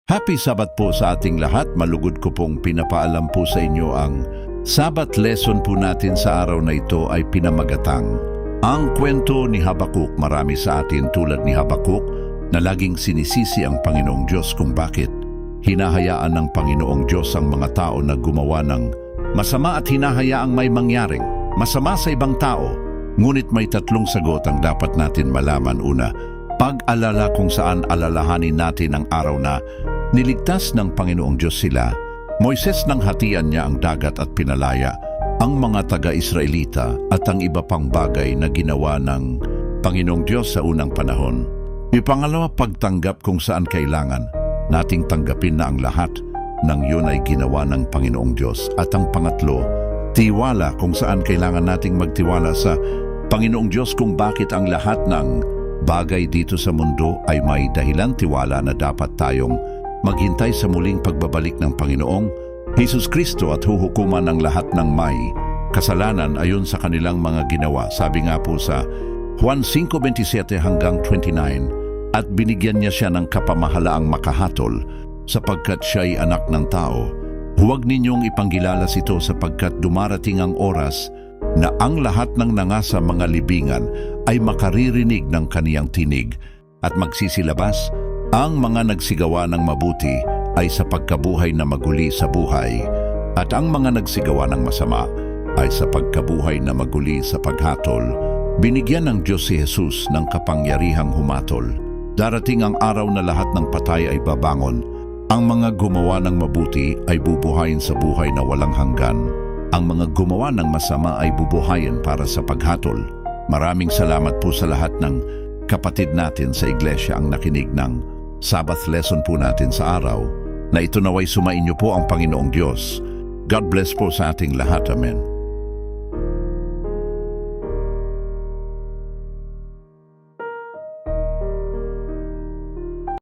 Happy Sabat po sa ating lahat. Malugod ko pong pinapaalam po sa inyo ang Sabat lesson po natin sa araw na ito ay pinamagatang ang kwento ni Habakuk. Marami sa atin tulad ni Habakuk na laging sinisisi ang Panginoong Diyos kung bakit hinahayaan ng Panginoong Diyos ang mga tao na gumawa ng masama at hinahayaang may mangyaring masama sa ibang tao. Ngunit may tatlong sagot ang dapat natin malaman. Una, pag-alala kung saan alalahanin natin ang araw na niligtas ng Panginoong Diyos sila. Moises nang hatian niya ang dagat at pinalaya ang mga taga-Israelita at ang iba pang bagay na ginawa ng Panginoong Diyos sa unang panahon. Ipangalawa, pagtanggap kung saan kailangan nating tanggapin na ang lahat ng yun ay ginawa ng Panginoong Diyos. At ang pangatlo, tiwala kung saan kailangan nating magtiwala sa Panginoong Diyos kung bakit ang lahat ng bagay dito sa mundo ay may dahilan tiwala na dapat tayong maghintay sa muling pagbabalik ng Panginoong Hesus Kristo at huhukuman ng lahat ng may kasalanan ayon sa kanilang mga ginawa. Sabi nga po sa Juan 5:27 hanggang 29, at binigyan niya siya ng kapamahalaang makahatol sapagkat siya'y anak ng tao. Huwag ninyong ipanggilalas ito sapagkat dumarating ang oras na ang lahat ng nangasa mga libingan ay makaririnig ng kaniyang tinig at magsisilabas. Ang mga nagsigawa ng mabuti ay sa pagkabuhay na maguli sa buhay, at ang mga nagsigawa ng masama ay sa pagkabuhay na maguli sa paghatol. Binigyan ng Diyos si Jesus ng kapangyarihang humatol. Darating ang araw na lahat ng patay ay babangon. Ang mga gumawa ng mabuti ay bubuhayin sa buhay na walang hanggan. Ang mga gumawa ng masama ay bubuhayin para sa paghatol. Maraming salamat po sa lahat ng kapatid natin sa iglesia ang nakinig ng Sabbath lesson po natin sa araw na ito. Naway sumainyo po ang Panginoong Diyos. God bless po sa ating lahat. Amen.